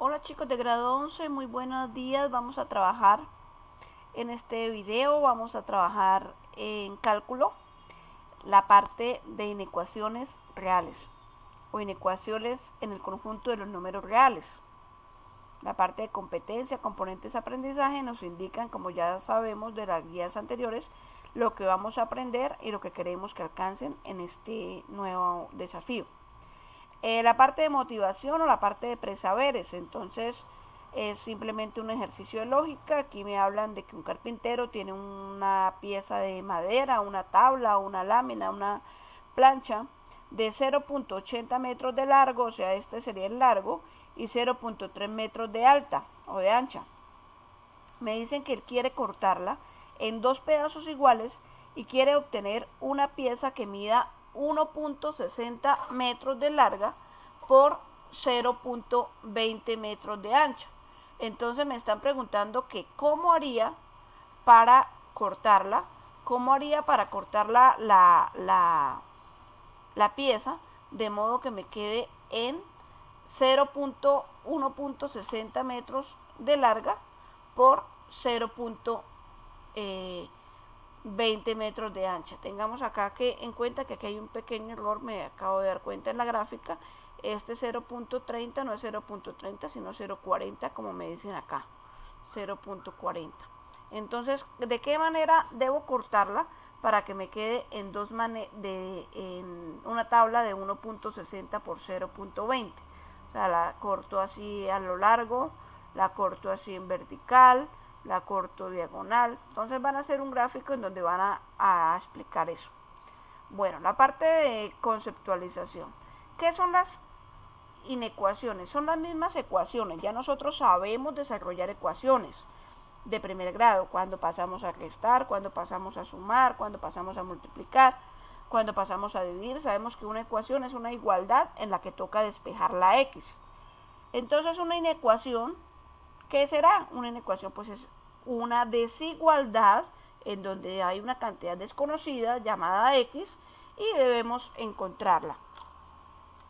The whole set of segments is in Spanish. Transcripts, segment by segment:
Hola chicos de grado 11, muy buenos días. Vamos a trabajar en este video, vamos a trabajar en cálculo, la parte de inecuaciones reales o inecuaciones en el conjunto de los números reales. La parte de competencia, componentes de aprendizaje nos indican, como ya sabemos de las guías anteriores, lo que vamos a aprender y lo que queremos que alcancen en este nuevo desafío. La parte de motivación o la parte de presaberes, entonces es simplemente un ejercicio de lógica. Aquí me hablan de que un carpintero tiene una pieza de madera, una tabla, una lámina, una plancha de 0.80 metros de largo, o sea, este sería el largo, y 0.3 metros de alta o de ancha. Me dicen que él quiere cortarla en dos pedazos iguales y quiere obtener una pieza que mida 1.60 metros de larga por 0.20 metros de ancha. Entonces me están preguntando que cómo haría para cortarla, cómo haría para cortar la pieza de modo que me quede en 0.1.60 metros de larga por 0.20 metros de ancha. Tengamos acá que en cuenta que aquí hay un pequeño error, me acabo de dar cuenta en la gráfica. Este 0.30 no es 0.30 sino 0.40 como me dicen acá, 0.40. Entonces, ¿de qué manera debo cortarla para que me quede en en una tabla de 1.60 por 0.20? O sea, la corto así a lo largo, la corto así en vertical, la corto diagonal. Entonces van a hacer un gráfico en donde van a explicar eso. Bueno, la parte de conceptualización. ¿Qué son las inecuaciones? Son las mismas ecuaciones. Ya nosotros sabemos desarrollar ecuaciones de primer grado, cuando pasamos a restar, cuando pasamos a sumar, cuando pasamos a multiplicar, cuando pasamos a dividir. Sabemos que una ecuación es una igualdad en la que toca despejar la x. Entonces una inecuación, ¿qué será? Una inecuación pues es una desigualdad en donde hay una cantidad desconocida llamada x y debemos encontrarla.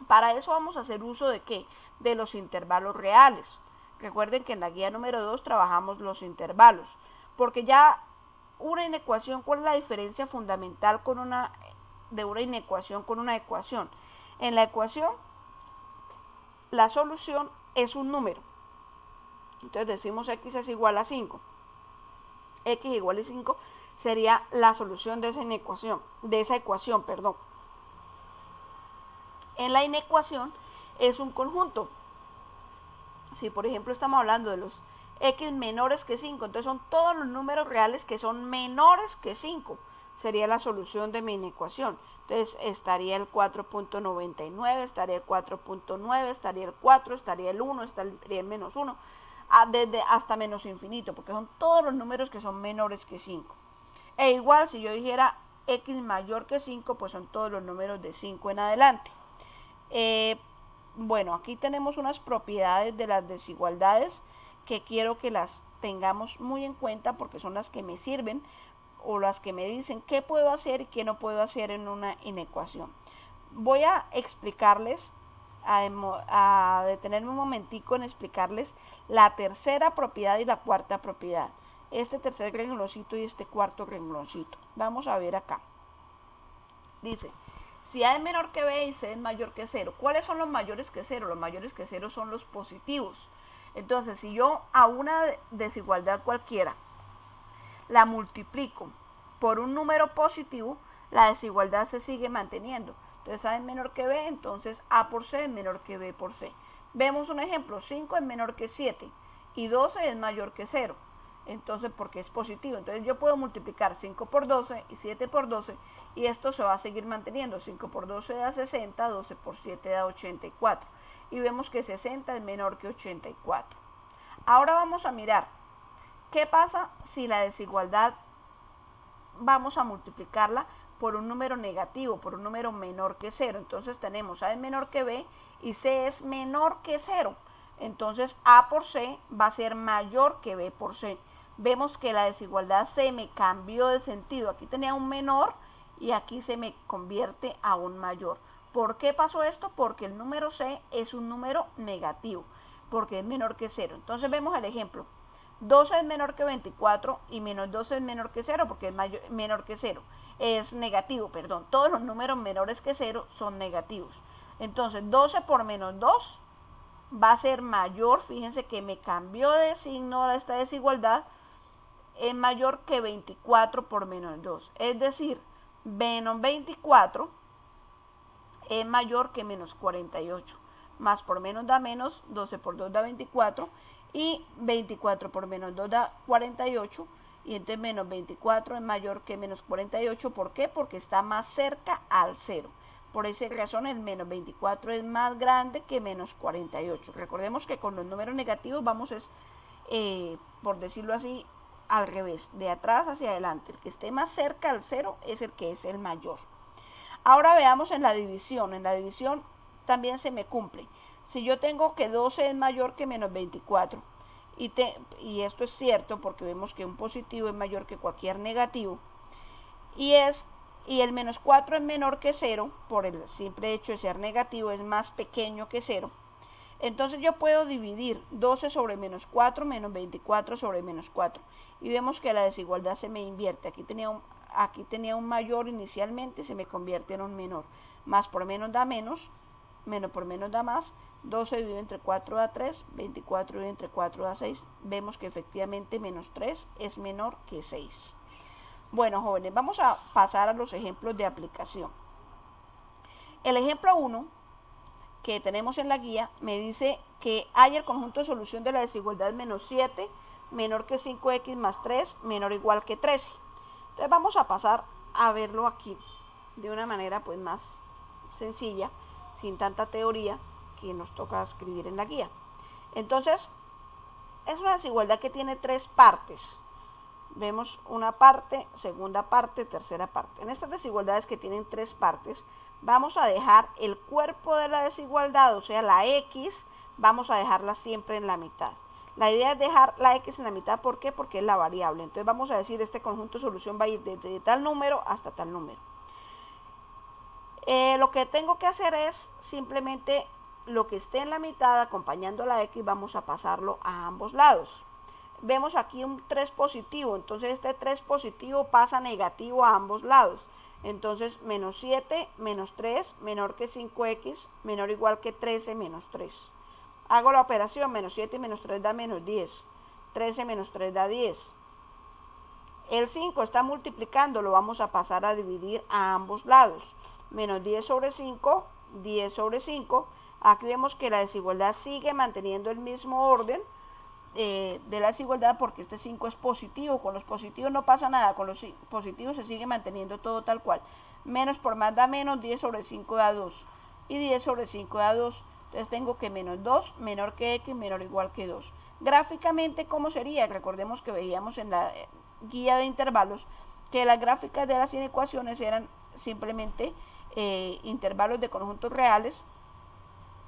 Para eso vamos a hacer uso de ¿qué? De los intervalos reales. Recuerden que en la guía número 2 trabajamos los intervalos, porque ya una inecuación, ¿cuál es la diferencia fundamental de una inecuación con una ecuación? En la ecuación, la solución es un número. Entonces decimos x es igual a 5. X igual a 5 sería la solución de esa ecuación. En la inecuación es un conjunto. Si por ejemplo estamos hablando de los x menores que 5, entonces son todos los números reales que son menores que 5. Sería la solución de mi inecuación. Entonces estaría el 4.99, estaría el 4.9, estaría el 4, estaría el 1, estaría el menos 1, desde hasta menos infinito, porque son todos los números que son menores que 5. E igual si yo dijera x mayor que 5, pues son todos los números de 5 en adelante. Bueno, aquí tenemos unas propiedades de las desigualdades que quiero que las tengamos muy en cuenta porque son las que me sirven o las que me dicen qué puedo hacer y qué no puedo hacer en una inecuación. Voy a explicarles, a detenerme un momentico en explicarles la tercera propiedad y la cuarta propiedad. Este tercer rengloncito y este cuarto rengloncito. Vamos a ver acá. Dice, si A es menor que B y C es mayor que 0. ¿Cuáles son los mayores que 0? Los mayores que 0 son los positivos. Entonces, si yo a una desigualdad cualquiera la multiplico por un número positivo, la desigualdad se sigue manteniendo. Entonces A es menor que B, entonces A por C es menor que B por C. Vemos un ejemplo, 5 es menor que 7 y 12 es mayor que 0. Entonces, porque es positivo. Entonces yo puedo multiplicar 5 por 12 y 7 por 12 y esto se va a seguir manteniendo. 5 por 12 da 60, 12 por 7 da 84. Y vemos que 60 es menor que 84. Ahora vamos a mirar qué pasa si la desigualdad vamos a multiplicarla por un número negativo, por un número menor que 0. Entonces tenemos A es menor que B y C es menor que 0. Entonces A por C va a ser mayor que B por C. Vemos que la desigualdad se me cambió de sentido. Aquí tenía un menor y aquí se me convierte a un mayor. ¿Por qué pasó esto? Porque el número C es un número negativo. porque es menor que 0. Entonces vemos el ejemplo. 12 es menor que 24 y menos 12 es menor que 0 porque es menor que 0. Es negativo, perdón. Todos los números menores que 0 son negativos. Entonces 12 por menos 2 va a ser mayor, fíjense que me cambió de signo esta desigualdad, es mayor que 24 por menos 2. Es decir, menos 24 es mayor que menos 48. Más por menos da menos, 12 por 2 da 24 y 24 por menos 2 da 48 y entonces menos 24 es mayor que menos 48. ¿Por qué? Porque está más cerca al 0. Por esa razón el menos 24 es más grande que menos 48. Recordemos que con los números negativos vamos, por decirlo así, al revés, de atrás hacia adelante. El que esté más cerca al 0 es el que es el mayor. Ahora veamos en la división. En la división también se me cumple. Si yo tengo que 12 es mayor que menos 24, y esto es cierto porque vemos que un positivo es mayor que cualquier negativo, y el menos 4 es menor que 0, por el simple hecho de ser negativo, es más pequeño que 0. Entonces yo puedo dividir 12 sobre menos 4 menos 24 sobre menos 4. Y vemos que la desigualdad se me invierte. Aquí tenía un mayor inicialmente y se me convierte en un menor. Más por menos da menos por menos da más. 12 dividido entre 4 da 3, 24 dividido entre 4 da 6. Vemos que efectivamente menos 3 es menor que 6. Bueno, jóvenes, vamos a pasar a los ejemplos de aplicación. El ejemplo 1 que tenemos en la guía me dice que hay el conjunto de solución de la desigualdad menos 7 menor que 5x más 3 menor o igual que 13. Entonces vamos a pasar a verlo aquí de una manera pues más sencilla, sin tanta teoría que nos toca escribir en la guía. Entonces es una desigualdad que tiene 3 partes. Vemos una parte, segunda parte, tercera parte. En estas desigualdades que tienen 3 partes, vamos a dejar el cuerpo de la desigualdad, o sea, la x, vamos a dejarla siempre en la mitad. La idea es dejar la x en la mitad, ¿por qué? Porque es la variable. Entonces vamos a decir, este conjunto de solución va a ir desde tal número hasta tal número. Lo que tengo que hacer es simplemente lo que esté en la mitad, acompañando la x, vamos a pasarlo a ambos lados. Vemos aquí un 3 positivo, entonces este 3 positivo pasa negativo a ambos lados. Entonces menos 7 menos 3 menor que 5x menor o igual que 13 menos 3. Hago la operación, menos 7 menos 3 da menos 10. 13 menos 3 da 10. El 5 está multiplicando, lo vamos a pasar a dividir a ambos lados. Menos 10 sobre 5, 10 sobre 5. Aquí vemos que la desigualdad sigue manteniendo el mismo orden de la desigualdad porque este 5 es positivo. Con los positivos no pasa nada, con los positivos se sigue manteniendo todo tal cual. Menos por más da menos, 10 sobre 5 da 2. Y 10 sobre 5 da 2. Entonces tengo que menos 2 menor que x menor o igual que 2. Gráficamente, ¿cómo sería? Recordemos que veíamos en la guía de intervalos que las gráficas de las inecuaciones eran simplemente intervalos de conjuntos reales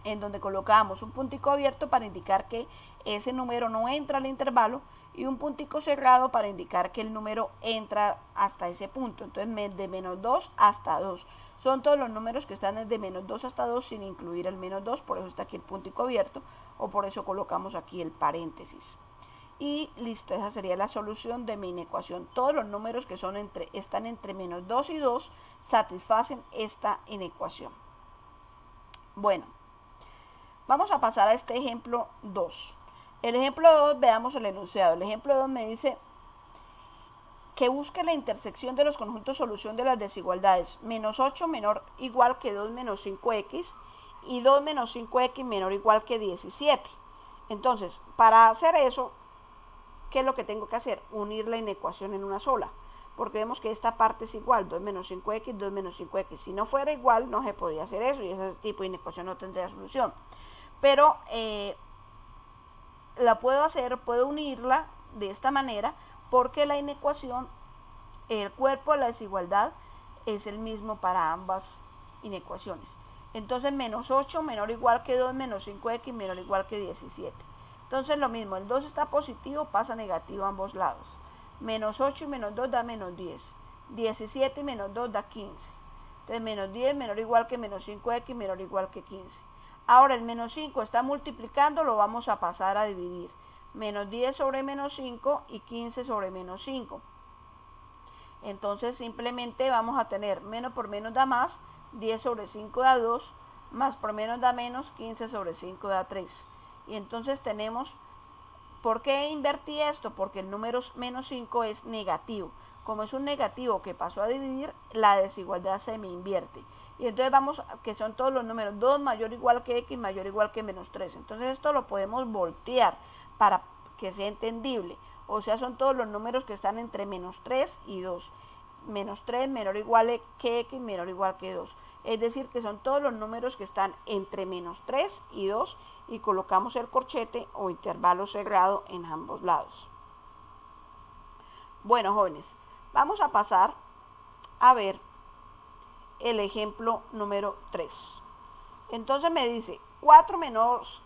en donde colocábamos un puntico abierto para indicar que ese número no entra al intervalo y un puntico cerrado para indicar que el número entra hasta ese punto. Entonces de menos 2 hasta 2. Son todos los números que están desde menos 2 hasta 2 sin incluir el menos 2, por eso está aquí el puntico abierto o por eso colocamos aquí el paréntesis. Y listo, esa sería la solución de mi inecuación. Todos los números que están entre menos 2 y 2 satisfacen esta inecuación. Bueno, vamos a pasar a este ejemplo 2. El ejemplo 2, veamos el enunciado. El ejemplo 2 me dice que busque la intersección de los conjuntos solución de las desigualdades. Menos 8 menor o igual que 2 menos 5x y 2 menos 5x menor o igual que 17. Entonces, para hacer eso, ¿qué es lo que tengo que hacer? Unir la inecuación en una sola. Porque vemos que esta parte es igual, 2 menos 5x, 2 menos 5x. Si no fuera igual, no se podía hacer eso y ese tipo de inecuación no tendría solución. Pero la puedo hacer, puedo unirla de esta manera porque la inecuación, el cuerpo de la desigualdad es el mismo para ambas inecuaciones. Entonces menos 8 menor o igual que 2 menos 5x menor o igual que 17. Entonces lo mismo, el 2 está positivo, pasa negativo a ambos lados. Menos 8 y menos 2 da menos 10. 17 y menos 2 da 15. Entonces menos 10 menor o igual que menos 5x menor o igual que 15. Ahora el menos 5 está multiplicando, lo vamos a pasar a dividir. Menos 10 sobre menos 5 y 15 sobre menos 5. Entonces simplemente vamos a tener menos por menos da más, 10 sobre 5 da 2, más por menos da menos, 15 sobre 5 da 3. Y entonces tenemos, ¿por qué invertí esto? Porque el número menos 5 es negativo. Como es un negativo que pasó a dividir, la desigualdad se me invierte. Y entonces vamos, que son todos los números, 2 mayor o igual que x mayor o igual que menos 3. Entonces esto lo podemos voltear para que sea entendible. O sea, son todos los números que están entre menos 3 y 2. Menos 3 menor o igual que x menor o igual que 2. Es decir, que son todos los números que están entre menos 3 y 2 y colocamos el corchete o intervalo cerrado en ambos lados. Bueno, jóvenes, vamos a pasar a ver el ejemplo número 3. Entonces me dice 4 menos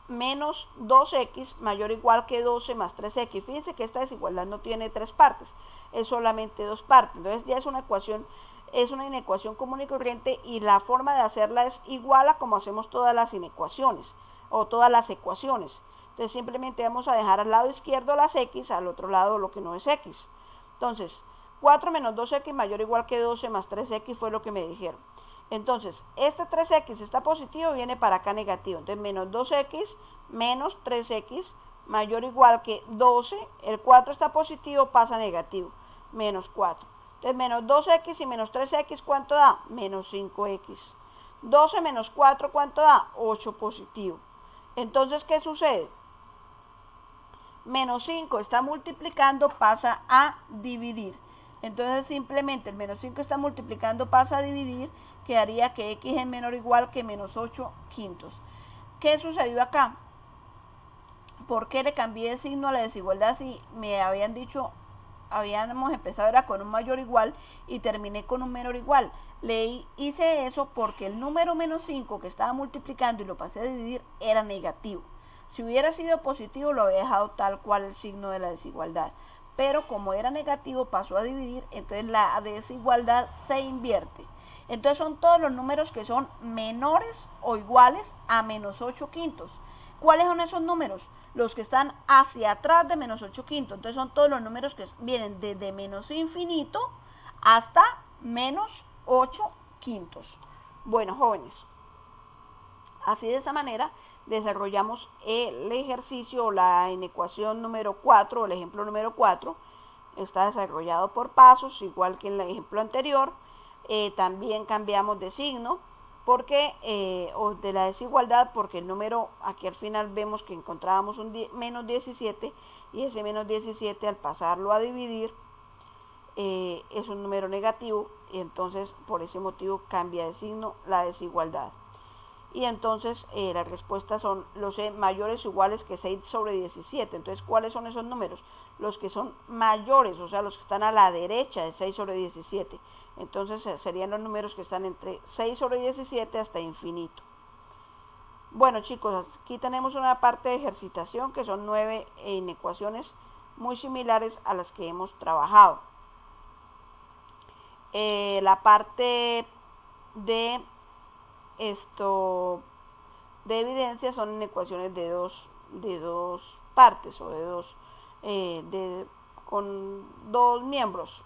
2x mayor o igual que 12 más 3x. Fíjense que esta desigualdad no tiene 3 partes, es solamente 2 partes. Entonces ya es una ecuación, es una inecuación común y corriente, y la forma de hacerla es igual a como hacemos todas las inecuaciones o todas las ecuaciones. Entonces simplemente vamos a dejar al lado izquierdo las x, al otro lado lo que no es x. Entonces 4 menos 2x mayor o igual que 12 más 3x fue lo que me dijeron. Entonces, este 3x está positivo, viene para acá negativo. Entonces, menos 2x menos 3x mayor o igual que 12. El 4 está positivo, pasa negativo. Menos 4. Entonces, menos 2x y menos 3x, ¿cuánto da? Menos 5x. 12 menos 4, ¿cuánto da? 8 positivo. Entonces, ¿qué sucede? Menos 5 está multiplicando, pasa a dividir. Entonces simplemente el menos 5 está multiplicando, pasa a dividir, quedaría que x es menor o igual que menos 8 quintos. ¿Qué sucedió acá? ¿Por qué le cambié de signo a la desigualdad si me habían dicho, habíamos empezado era con un mayor o igual y terminé con un menor o igual? Le hice eso porque el número menos 5 que estaba multiplicando y lo pasé a dividir era negativo. Si hubiera sido positivo lo había dejado tal cual el signo de la desigualdad. Pero como era negativo pasó a dividir, entonces la desigualdad se invierte. Entonces son todos los números que son menores o iguales a menos 8 quintos. ¿Cuáles son esos números? Los que están hacia atrás de menos 8 quintos. Entonces son todos los números que vienen desde menos infinito hasta menos 8 quintos. Bueno, jóvenes, así de esa manera desarrollamos el ejercicio o la inecuación número 4, o el ejemplo número 4. Está desarrollado por pasos, igual que en el ejemplo anterior. También cambiamos de signo porque o de la desigualdad, porque el número aquí al final vemos que encontrábamos un menos 17, y ese menos 17 al pasarlo a dividir es un número negativo, y entonces por ese motivo cambia de signo la desigualdad. Y entonces las respuestas son los mayores o iguales que 6 sobre 17. Entonces, ¿cuáles son esos números? Los que son mayores, o sea, los que están a la derecha de 6 sobre 17. Entonces serían los números que están entre 6 sobre 17 hasta infinito. Bueno, chicos, aquí tenemos una parte de ejercitación que son 9 inecuaciones muy similares a las que hemos trabajado. La parte de de evidencia son inecuaciones de dos partes, o de dos con dos miembros,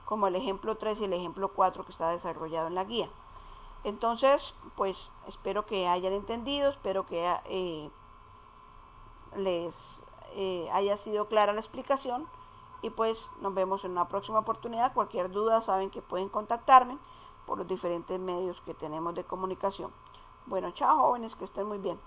como el ejemplo 3 y el ejemplo 4 que está desarrollado en la guía. Entonces, pues espero que hayan entendido, espero que les haya sido clara la explicación, y pues nos vemos en una próxima oportunidad. Cualquier duda saben que pueden contactarme por los diferentes medios que tenemos de comunicación. Bueno, chao jóvenes, que estén muy bien.